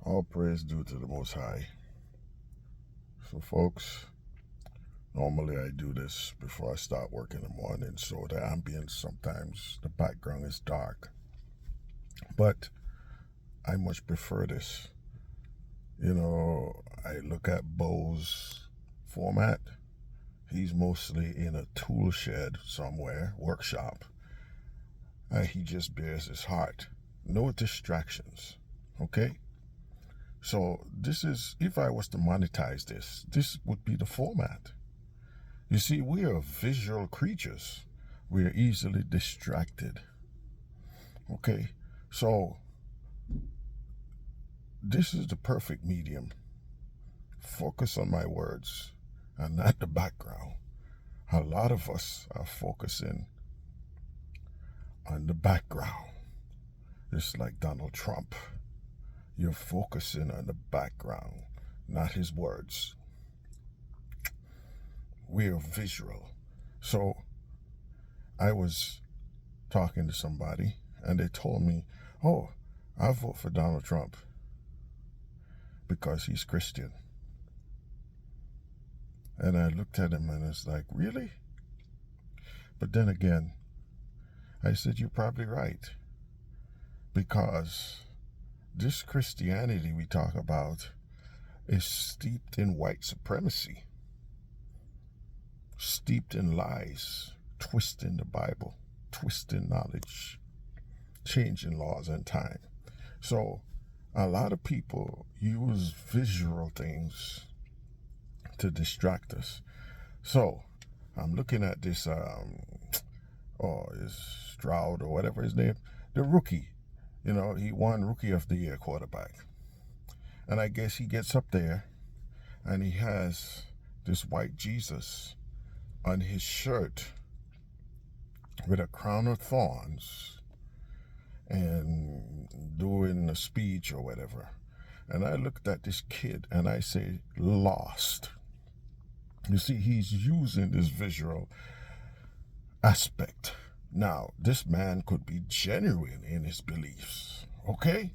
All praise due to the Most High. So, folks, normally I do this before I start work in the morning, so the ambience sometimes, the background is dark. But I much prefer this. I look at Bo's format. He's mostly in a tool shed somewhere, workshop. He just bears his heart. No distractions. Okay? So this is, if I was to monetize this would be the format. You see, we are visual creatures. We are easily distracted. Okay, so this is the perfect medium. Focus on my words and not the background. A lot of us are focusing on the background. It's like Donald Trump. You're focusing on the background, not his words. We're visual. So I was talking to somebody and they told me, oh, I vote for Donald Trump because he's Christian. And I looked at him and it's like, really? But then again, I said, you're probably right. Because this Christianity we talk about is steeped in white supremacy, steeped in lies, twisting the Bible, twisting knowledge, changing laws and time. So a lot of people use visual things to distract us. So I'm looking at this, is Stroud or whatever his name, the rookie. He won Rookie of the Year quarterback. And I guess he gets up there and he has this white Jesus on his shirt with a crown of thorns and doing a speech or whatever. And I looked at this kid and I say, lost. You see, he's using this visual aspect. Now, this man could be genuine in his beliefs, okay?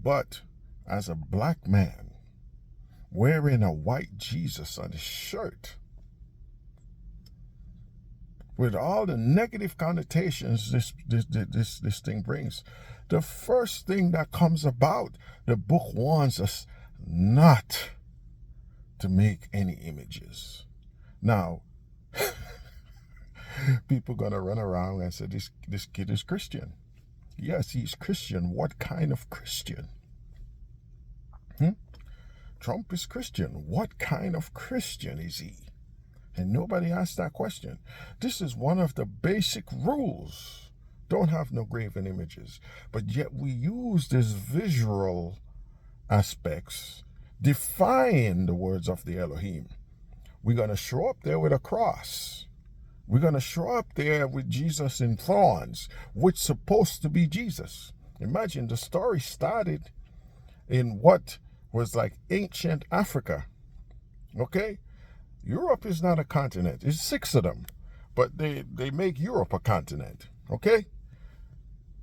But as a black man wearing a white Jesus on his shirt, with all the negative connotations this thing brings, the first thing that comes about, the book warns us not to make any images. Now, people gonna run around and say this kid is Christian. Yes, he's Christian. What kind of Christian? Trump is Christian. What kind of Christian is he? And nobody asked that question. This is one of the basic rules. Don't have no graven images. But yet we use these visual aspects defying the words of the Elohim. We're gonna show up there with a cross. We're going to show up there with Jesus in thorns, which is supposed to be Jesus. Imagine the story started in what was like ancient Africa. Okay? Europe is not a continent. It's 6 of them. But they make Europe a continent. Okay?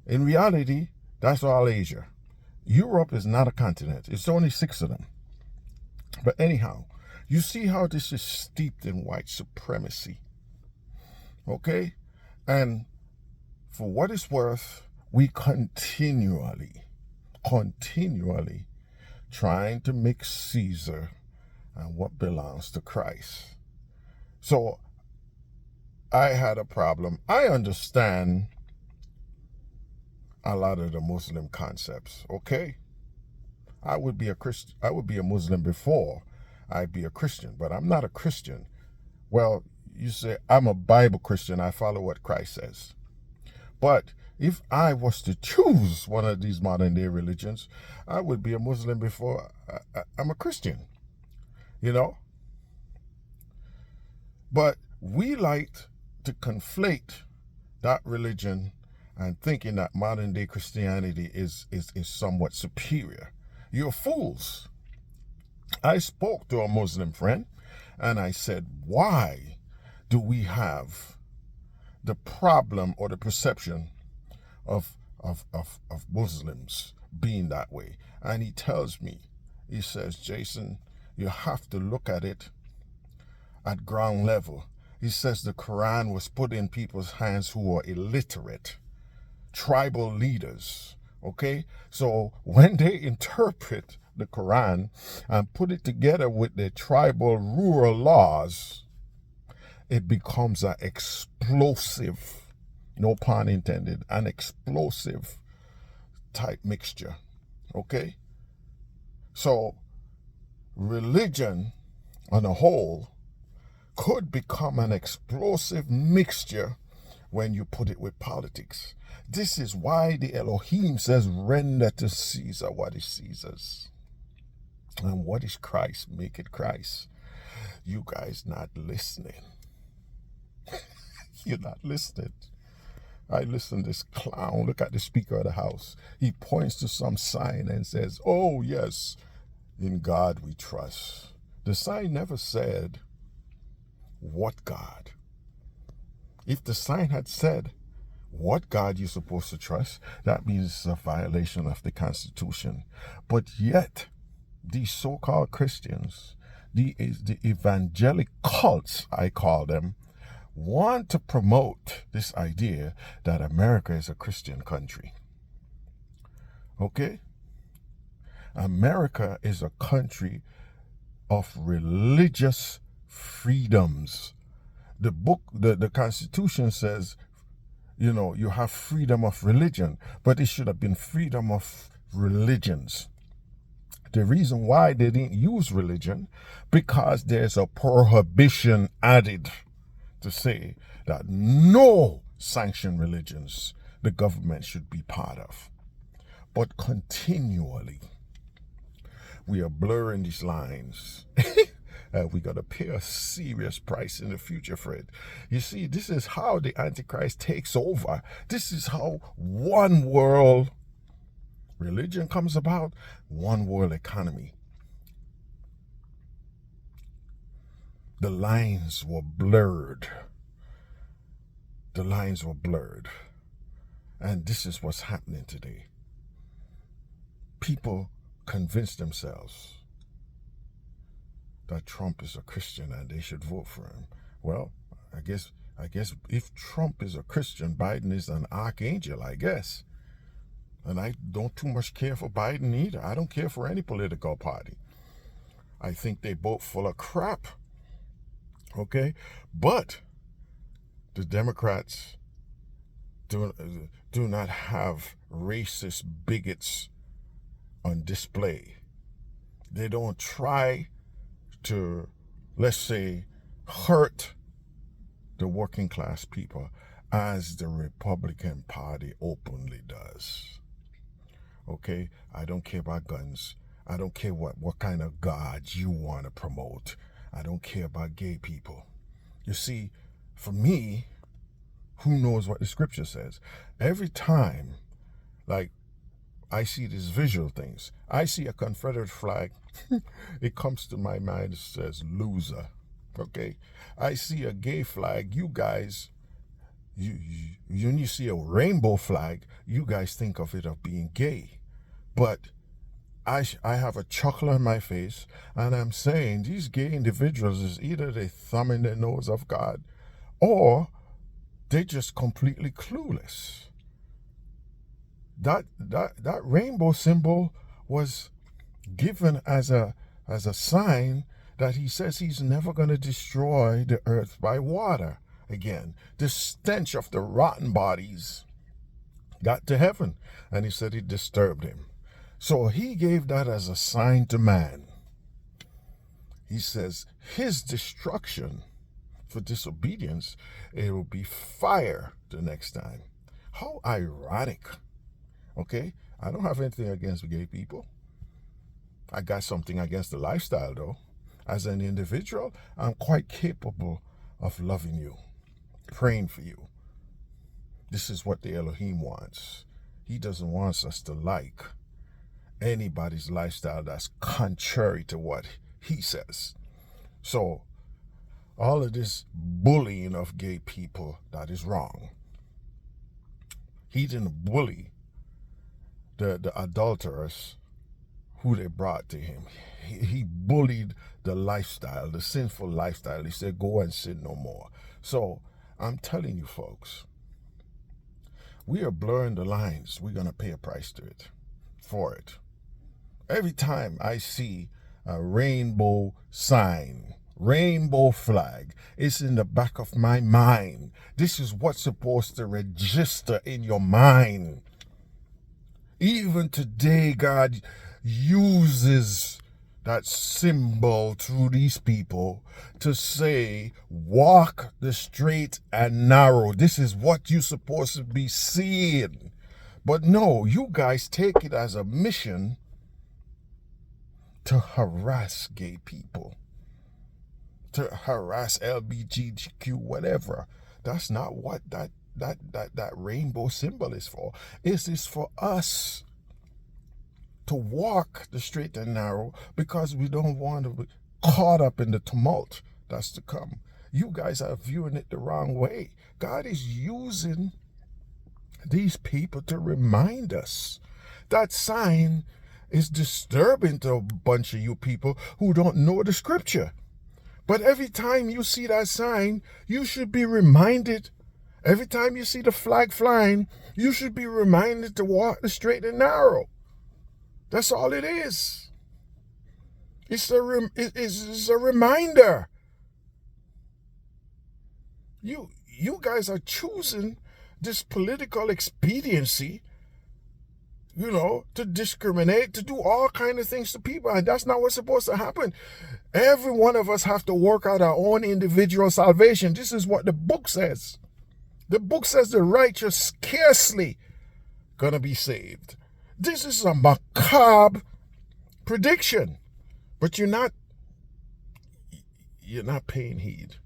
In reality, that's all Asia. Europe is not a continent. It's only 6 of them. But anyhow, you see how this is steeped in white supremacy. Okay? And for what it's worth, we continually trying to mix Caesar and what belongs to Christ. So I had a problem. I understand a lot of the Muslim concepts, okay? I would be a Muslim before I'd be a Christian, but I'm not a Christian. Well, you say, I'm a Bible Christian, I follow what Christ says. But if I was to choose one of these modern day religions, I would be a Muslim before I'm a Christian, But we like to conflate that religion and thinking that modern day Christianity is somewhat superior. You're fools. I spoke to a Muslim friend and I said, why do we have the problem or the perception of Muslims being that way? And he tells me, he says, Jason, you have to look at it at ground level. He says the Quran was put in people's hands who are illiterate, tribal leaders. Okay? So when they interpret the Quran and put it together with the tribal rural laws, it becomes an explosive, no pun intended, an explosive type mixture. Okay? So religion on a whole could become an explosive mixture when you put it with politics. This is why the Elohim says, render to Caesar what is Caesar's. And what is Christ? Make it Christ. You guys not listening. You're not listening. I listen to this clown. Look at the Speaker of the House. He points to some sign and says, oh yes, in God we trust. The sign never said, what God? If the sign had said, what God you're supposed to trust, that means it's a violation of the Constitution. But yet, these so-called Christians, the evangelic cults, I call them, want to promote this idea that America is a Christian country. Okay? America is a country of religious freedoms. The Constitution says, you know, you have freedom of religion, but it should have been freedom of religions. The reason why they didn't use religion, because there's a prohibition added to say that no sanctioned religions the government should be part of. But continually, we are blurring these lines. We got to pay a serious price in the future for it. You see, this is how the Antichrist takes over. This is how one world religion comes about, one world economy. The lines were blurred. The lines were blurred. And this is what's happening today. People convince themselves that Trump is a Christian and they should vote for him. Well, I guess if Trump is a Christian, Biden is an archangel, I guess. And I don't too much care for Biden either. I don't care for any political party. I think they both full of crap. Okay? But the Democrats do not have racist bigots on display. They don't try to, let's say, hurt the working class people as the Republican Party openly does. Okay? I don't care about guns. I don't care what kind of God you want to promote. I don't care about gay people. You see, for me, who knows what the scripture says? Every time, like, I see these visual things. I see a Confederate flag. It comes to my mind, it says loser. Okay? I see a gay flag. You guys, when you see a rainbow flag, you guys think of it of being gay. But I have a chuckle on my face, and I'm saying these gay individuals is either they thumbing their nose of God, or they just completely clueless. That rainbow symbol was given as a sign that he says he's never going to destroy the earth by water again. The stench of the rotten bodies got to heaven, and he said it disturbed him. So he gave that as a sign to man. He says his destruction for disobedience, it will be fire the next time. How ironic. Okay? I don't have anything against gay people. I got something against the lifestyle, though. As an individual, I'm quite capable of loving you, praying for you. This is what the Elohim wants. He doesn't want us to like anybody's lifestyle that's contrary to what he says. So, all of this bullying of gay people, that is wrong. He didn't bully the adulterers who they brought to him. He bullied the lifestyle, the sinful lifestyle. He said, go and sin no more. So I'm telling you, folks, we are blurring the lines. We're going to pay a price for it. Every time I see a rainbow sign, rainbow flag, it's in the back of my mind. This is what's supposed to register in your mind. Even today, God uses that symbol through these people to say, walk the straight and narrow. This is what you're supposed to be seeing. But no, you guys take it as a mission to harass gay people, to harass LGBTQ, whatever. That's not what that rainbow symbol is for. It is for us to walk the straight and narrow because we don't want to be caught up in the tumult that's to come. You guys are viewing it the wrong way. God is using these people to remind us. That sign is disturbing to a bunch of you people who don't know the scripture. But every time you see that sign, you should be reminded. Every time you see the flag flying, you should be reminded to walk the straight and narrow. That's all it is. It's a reminder. You guys are choosing this political expediency, to discriminate, to do all kinds of things to people. And that's not what's supposed to happen. Every one of us have to work out our own individual salvation. This is what the book says. The book says the righteous scarcely gonna be saved. This is a macabre prediction, but you're not paying heed.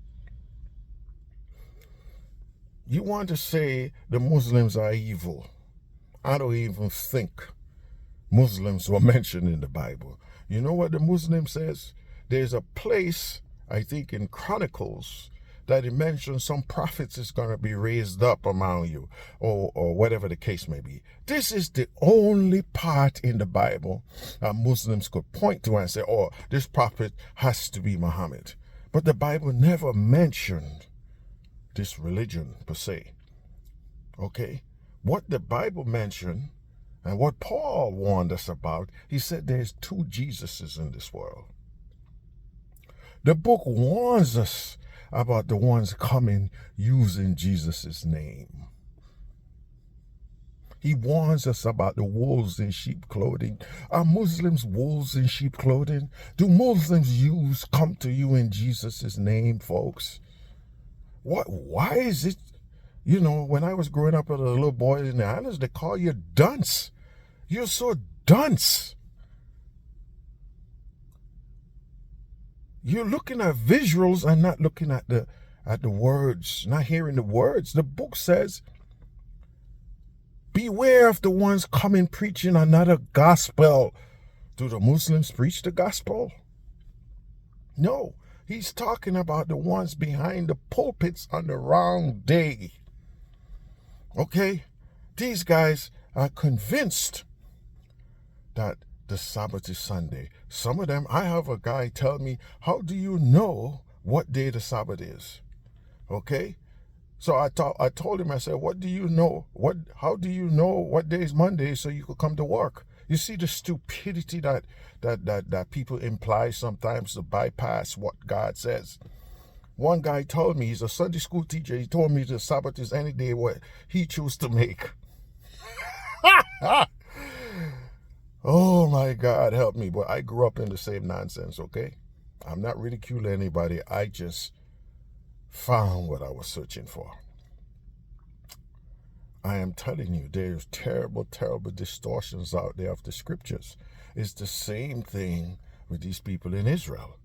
You want to say the Muslims are evil. I don't even think Muslims were mentioned in the Bible. You know what the Muslim says? There's a place, I think in Chronicles, that it mentions some prophets is going to be raised up among you, or whatever the case may be. This is the only part in the Bible that Muslims could point to and say, oh, this prophet has to be Muhammad. But the Bible never mentioned this religion per se. Okay? What the Bible mentioned and what Paul warned us about, he said there's two Jesuses in this world. The book warns us about the ones coming using Jesus' name. He warns us about the wolves in sheep clothing. Are Muslims wolves in sheep clothing? Do Muslims come to you in Jesus' name, folks? Why is it, when I was growing up as a little boy in the islands, they call you dunce. You're so dunce. You're looking at visuals and not looking at the words, not hearing the words. The book says, beware of the ones coming preaching another gospel. Do the Muslims preach the gospel? No, he's talking about the ones behind the pulpits on the wrong day. Okay? These guys are convinced that the Sabbath is Sunday. Some of them, I have a guy tell me, how do you know what day the Sabbath is? Okay? So I told him, I said, what do you know? How do you know what day is Monday so you could come to work? You see the stupidity that people imply sometimes to bypass what God says. One guy told me, he's a Sunday school teacher, he told me the Sabbath is any day what he chooses to make. Oh my God, help me. But I grew up in the same nonsense, okay? I'm not ridiculing anybody. I just found what I was searching for. I am telling you, there's terrible, terrible distortions out there of the scriptures. It's the same thing with these people in Israel,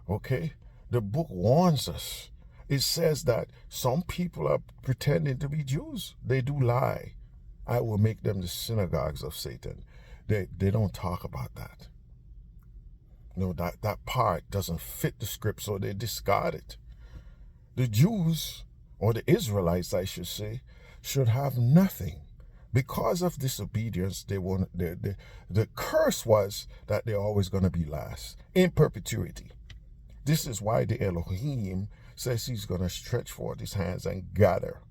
okay? The book warns us. It says that some people are pretending to be Jews. They do lie. I will make them the synagogues of Satan. They don't talk about that. No, that part doesn't fit the script, so they discard it. The Jews, or the Israelites, I should say, should have nothing Because of disobedience, the curse was that they're always going to be last in perpetuity. This is why the Elohim says he's going to stretch forth his hands and gather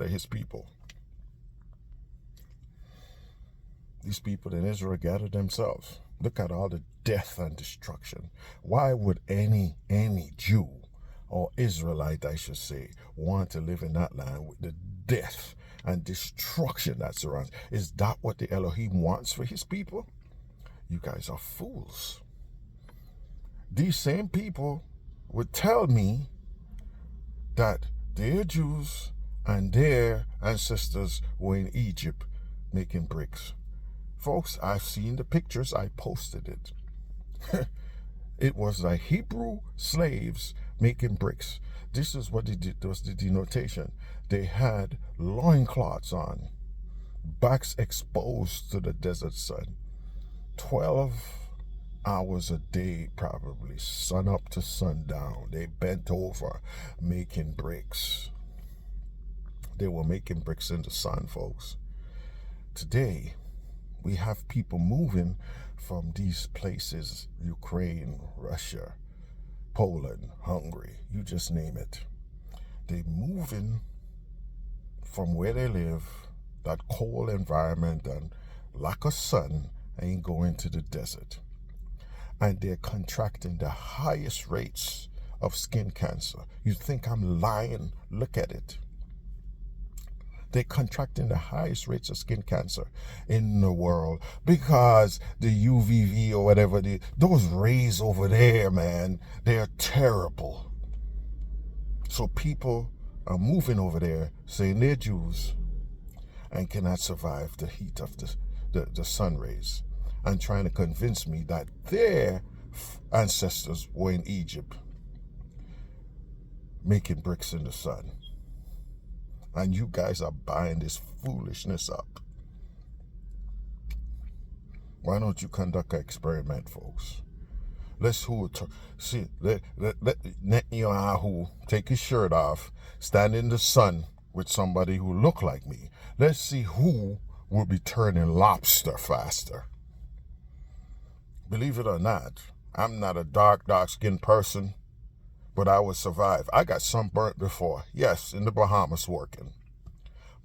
his people. These people in Israel gathered themselves. Look at all the death and destruction. Why would any Jew or Israelite, I should say, want to live in that land with the death and destruction that surrounds? Is that what the Elohim wants for his people? You guys are fools. These same people would tell me that their Jews and their ancestors were in Egypt making bricks. Folks, I've seen the pictures. I posted it. It was the Hebrew slaves making bricks. This is what was the denotation. They had loincloths on, backs exposed to the desert sun. 12 hours a day, probably, sun up to sundown. They bent over making bricks. They were making bricks in the sun, folks. Today, we have people moving from these places, Ukraine, Russia, Poland, Hungary, you just name it. They're moving from where they live, that cold environment and lack of sun, and going to the desert. And they're contracting the highest rates of skin cancer. You think I'm lying? Look at it. They're contracting the highest rates of skin cancer in the world because the UVV or whatever, those rays over there, man, they're terrible. So people are moving over there saying they're Jews and cannot survive the heat of the sun rays, and trying to convince me that their ancestors were in Egypt making bricks in the sun. And you guys are buying this foolishness up. Why don't you conduct an experiment, folks? Let Netanyahu take his shirt off, stand in the sun with somebody who look like me. Let's see who will be turning lobster faster. Believe it or not, I'm not a dark-skinned person, but I would survive. I got sunburnt before. Yes, in the Bahamas working.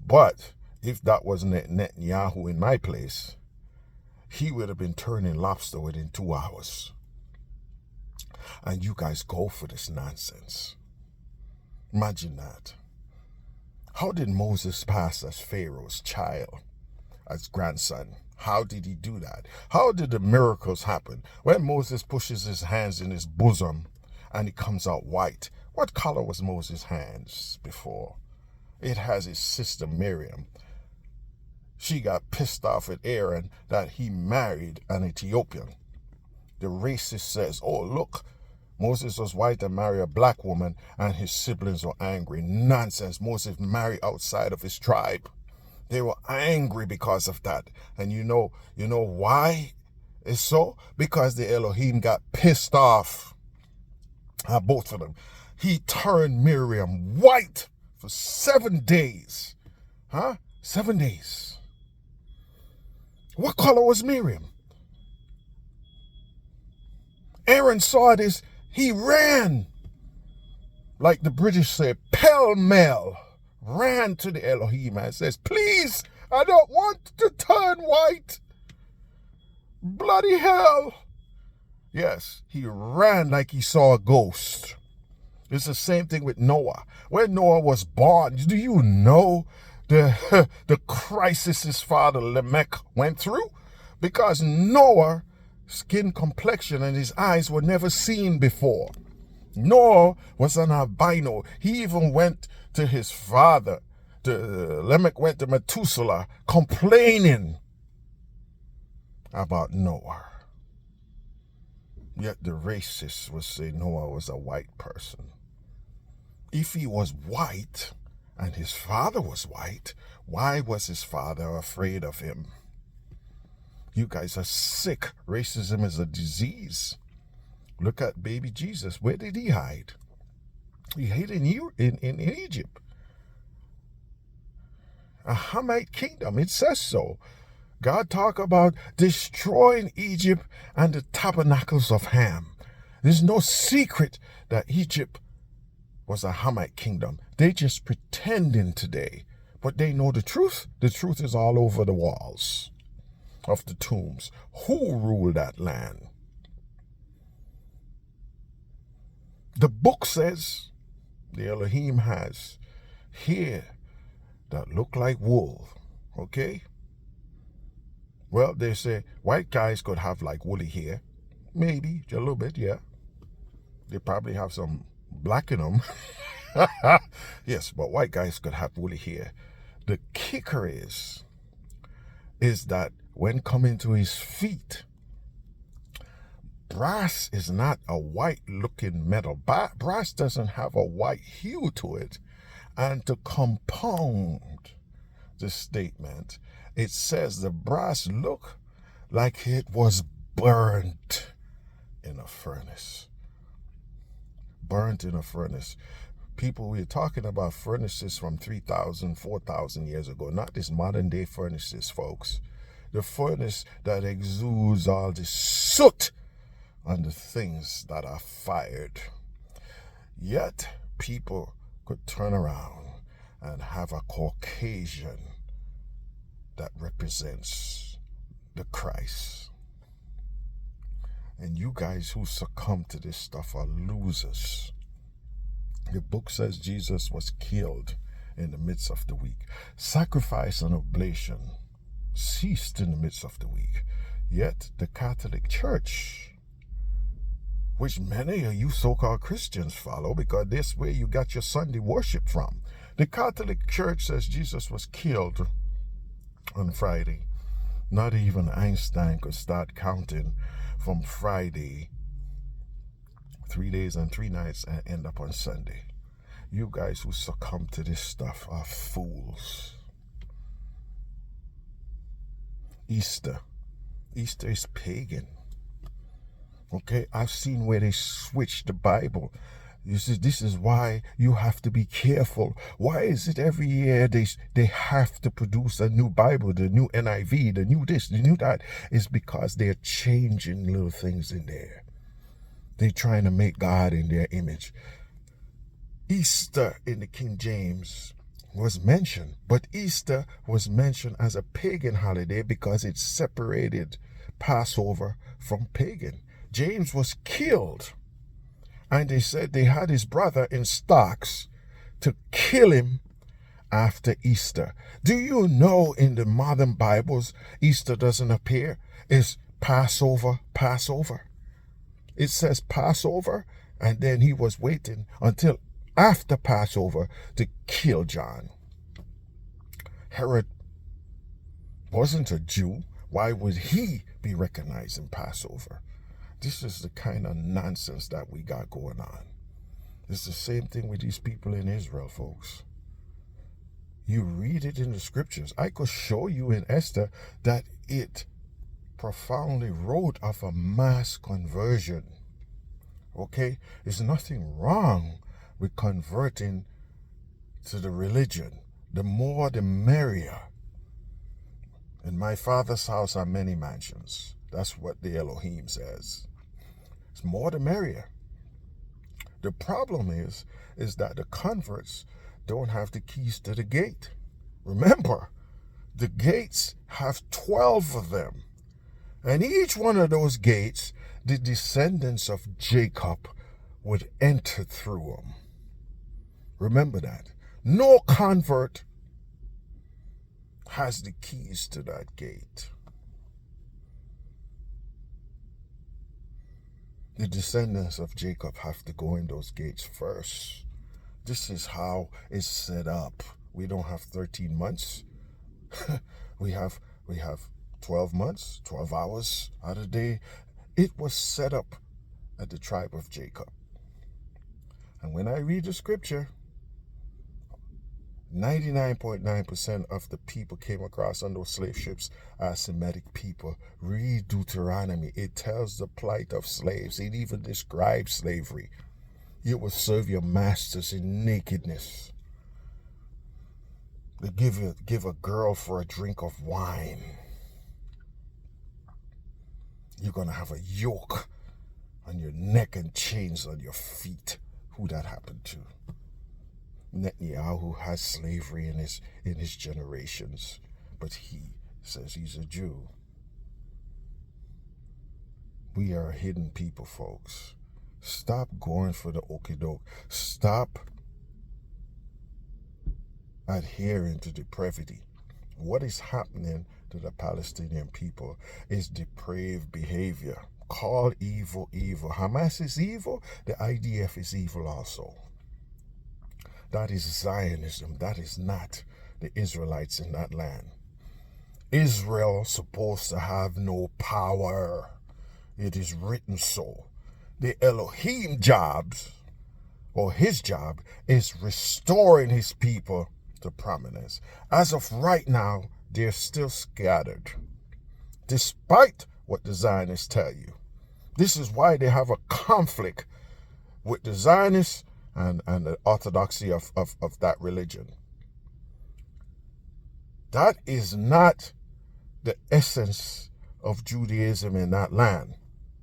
But if that wasn't Netanyahu in my place, he would have been turning lobster within 2 hours. And you guys go for this nonsense. Imagine that. How did Moses pass as Pharaoh's child, as grandson? How did he do that? How did the miracles happen? When Moses pushes his hands in his bosom, and it comes out white. What color was Moses' hands before? It has his sister Miriam. She got pissed off at Aaron that he married an Ethiopian. The racist says, oh, look, Moses was white and married a black woman, and his siblings were angry. Nonsense. Moses married outside of his tribe. They were angry because of that. And you know why it's so? Because the Elohim got pissed off. Both of them. He turned Miriam white for 7 days. 7 days. What color was Miriam? Aaron saw this. He ran. Like the British say, pell-mell. Ran to the Elohim and says, please, I don't want to turn white. Bloody hell. Yes, he ran like he saw a ghost. It's the same thing with Noah. When Noah was born, do you know the crisis his father Lamech went through? Because Noah's skin complexion and his eyes were never seen before. Noah was an albino. He even went to his father. Lamech went to Methuselah complaining about Noah. Yet the racists would say Noah was a white person. If he was white and his father was white, why was his father afraid of him? You guys are sick. Racism is a disease. Look at baby Jesus. Where did he hide? He hid in Egypt. A Hamite kingdom. It says so. God talk about destroying Egypt and the tabernacles of Ham. There's no secret that Egypt was a Hamite kingdom. They just pretending today, but they know the truth. The truth is all over the walls of the tombs. Who ruled that land? The book says the Elohim has hair that look like wool. Okay? Well, they say white guys could have like woolly hair. Maybe, a little bit, yeah. They probably have some black in them. Yes, but white guys could have woolly hair. The kicker is that when coming to his feet, brass is not a white looking metal. Brass doesn't have a white hue to it. And to compound the statement, it says the brass looked like it was burnt in a furnace. Burnt in a furnace. People, we're talking about furnaces from 3,000, 4,000 years ago, not this modern day furnaces, folks. The furnace that exudes all this soot on the things that are fired. Yet, people could turn around and have a Caucasian that represents the Christ. And you guys who succumb to this stuff are losers. The book says Jesus was killed in the midst of the week. Sacrifice and oblation ceased in the midst of the week. Yet the Catholic Church, which many of you so-called Christians follow because this way you got your Sunday worship from. The Catholic Church says Jesus was killed on Friday. Not even Einstein could start counting from Friday, 3 days and 3 nights, and end up on Sunday. You guys who succumb to this stuff are fools. Easter is pagan. Okay, I've seen where they switch the Bible. You see, this is why you have to be careful. Why is it every year they have to produce a new Bible, the new NIV, the new this, the new that? It's because they're changing little things in there. They're trying to make God in their image. Easter in the King James was mentioned, but Easter was mentioned as a pagan holiday because it separated Passover from pagan. James was killed, and they said they had his brother in stocks to kill him after Easter. Do you know in the modern Bibles, Easter doesn't appear? It's Passover. It says Passover, and then he was waiting until after Passover to kill John. Herod wasn't a Jew. Why would he be recognizing Passover? This is the kind of nonsense that we got going on. It's the same thing with these people in Israel, folks. You read it in the scriptures. I could show you in Esther that it profoundly wrote of a mass conversion. Okay? There's nothing wrong with converting to the religion. The more the merrier. In my Father's house are many mansions. That's what the Elohim says. It's more the merrier. The problem is that the converts don't have the keys to the gate. Remember, the gates have 12 of them. And each one of those gates, the descendants of Jacob would enter through them. Remember that. No convert has the keys to that gate. The descendants of Jacob have to go in those gates first. This is how it's set up. We don't have 13 months. we have 12 months, 12 hours out of the day. It was set up at the tribe of Jacob. And when I read the scripture, 99.9% of the people came across on those slave ships are Semitic people. Read Deuteronomy. It tells the plight of slaves. It even describes slavery. You will serve your masters in nakedness. They give a girl for a drink of wine. You're going to have a yoke on your neck and chains on your feet. Who that happened to? Netanyahu has slavery in his generations, but he says he's a Jew. We are a hidden people, folks. Stop going for the okie-doke. Stop adhering to depravity. What is happening to the Palestinian people is depraved behavior. Call evil evil. Hamas is evil. The IDF is evil also. That is Zionism. That is not the Israelites in that land. Israel supposed to have no power. It is written so. The Elohim jobs, or his job, is restoring his people to prominence. As of right now, they're still scattered, despite what the Zionists tell you. This is why they have a conflict with the Zionists and the orthodoxy of that religion. That is not the essence of Judaism in that land.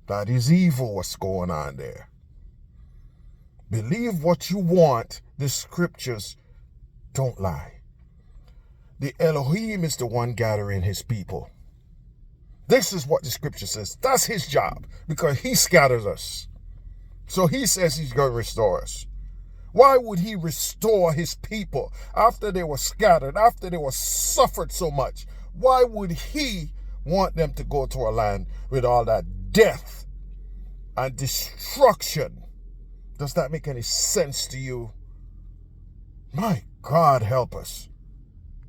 That is evil what's going on there. Believe what you want. The scriptures don't lie. The Elohim is the one gathering his people. This is what the scripture says. That's his job, because he scatters us. So he says he's going to restore us. Why would he restore his people after they were scattered, after they were suffered so much? Why would he want them to go to a land with all that death and destruction? Does that make any sense to you? My God, help us.